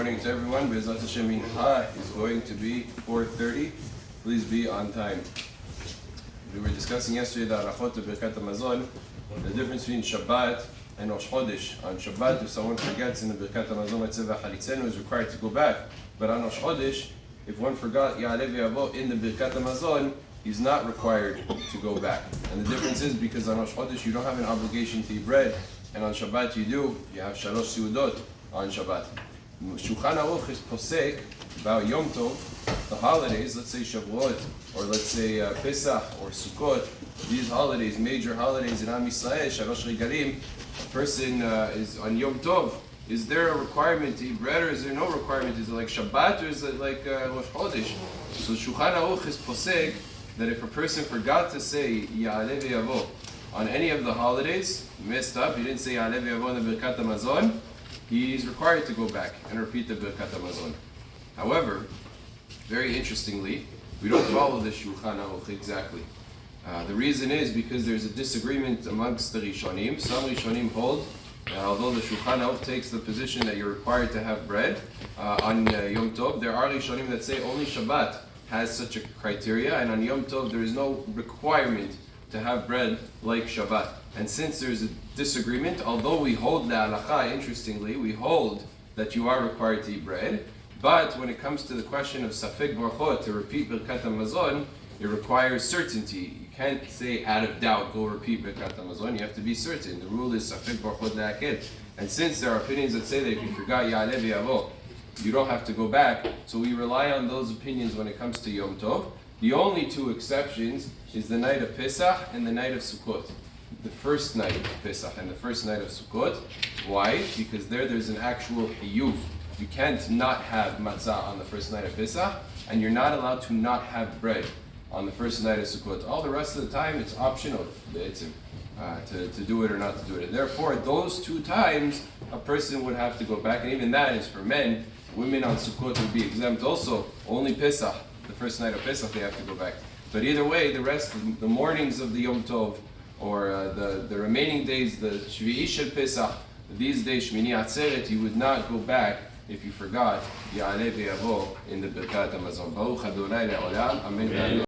morning to everyone. Be'ezrat Hashem Mincha is going to be 4:30. Please be on time. We were discussing yesterday the Arachot of Birkat Hamazon, the difference between Shabbat and Rosh Chodesh. On Shabbat, if someone forgets in the Birkat Hamazon, Matzeva Chalitzenu is required to go back. But on Rosh Chodesh, if one forgot Ya'aleh V'yavo in the Birkat Hamazon, he's not required to go back. And the difference is because on Rosh Chodesh you don't have an obligation to eat bread, and on Shabbat you do. You have Shalosh Seudot on Shabbat. Shulchan Aruch is posek about Yom Tov, the holidays, let's say Shavuot, or let's say Pesach or Sukkot, these holidays, major holidays in Am Yisrael, Shalosh Regalim, a person is on Yom Tov. Is there a requirement to eat bread, or is there no requirement? Is it like Shabbat, or is it like Rosh Chodesh? So Shulchan Aruch is posek that if a person forgot to say Ya'aleh V'yavo on any of the holidays, messed up, he didn't say Ya'aleh V'yavo in the Birkat Hamazon, he's required to go back and repeat the Birkat Hamazon. However, very interestingly, we don't follow the Shulchan Aruch exactly. The reason is because there's a disagreement amongst the Rishonim. Some Rishonim hold that although the Shulchan Aruch takes the position that you're required to have bread on Yom Tov, there are Rishonim that say only Shabbat has such a criteria, and on Yom Tov there is no requirement to have bread like Shabbat. And since there's a disagreement, although we hold the halacha, interestingly, we hold that you are required to eat bread, but when it comes to the question of Safek Barachot, to repeat Birkat Hamazon, it requires certainty. You can't say out of doubt, go repeat Birkat Hamazon. You have to be certain. The rule is Safek Barachot Le'aked. And since there are opinions that say that if you forgot Ya'aleh V'yavo, you don't have to go back, so we rely on those opinions when it comes to Yom Tov. The only two exceptions is the night of Pesach and the night of Sukkot. The first night of Pesach and the first night of Sukkot. Why? Because there's an actual hiyuv. You can't not have matzah on the first night of Pesach, and you're not allowed to not have bread on the first night of Sukkot. All the rest of the time, it's optional to do it or not to do it. And therefore, those two times, a person would have to go back, and even that is for men. Women on Sukkot would be exempt also. Only Pesach, the first night of Pesach, they have to go back. But either way, the rest, the mornings of the Yom Tov, or the remaining days, the Shvi'i Shel Pesach, these days, Shmini Atzeret, you would not go back if you forgot Ya'aleh V'yavo in the Birkat Hamazon. Baruch Adonai Le'olam. Amen.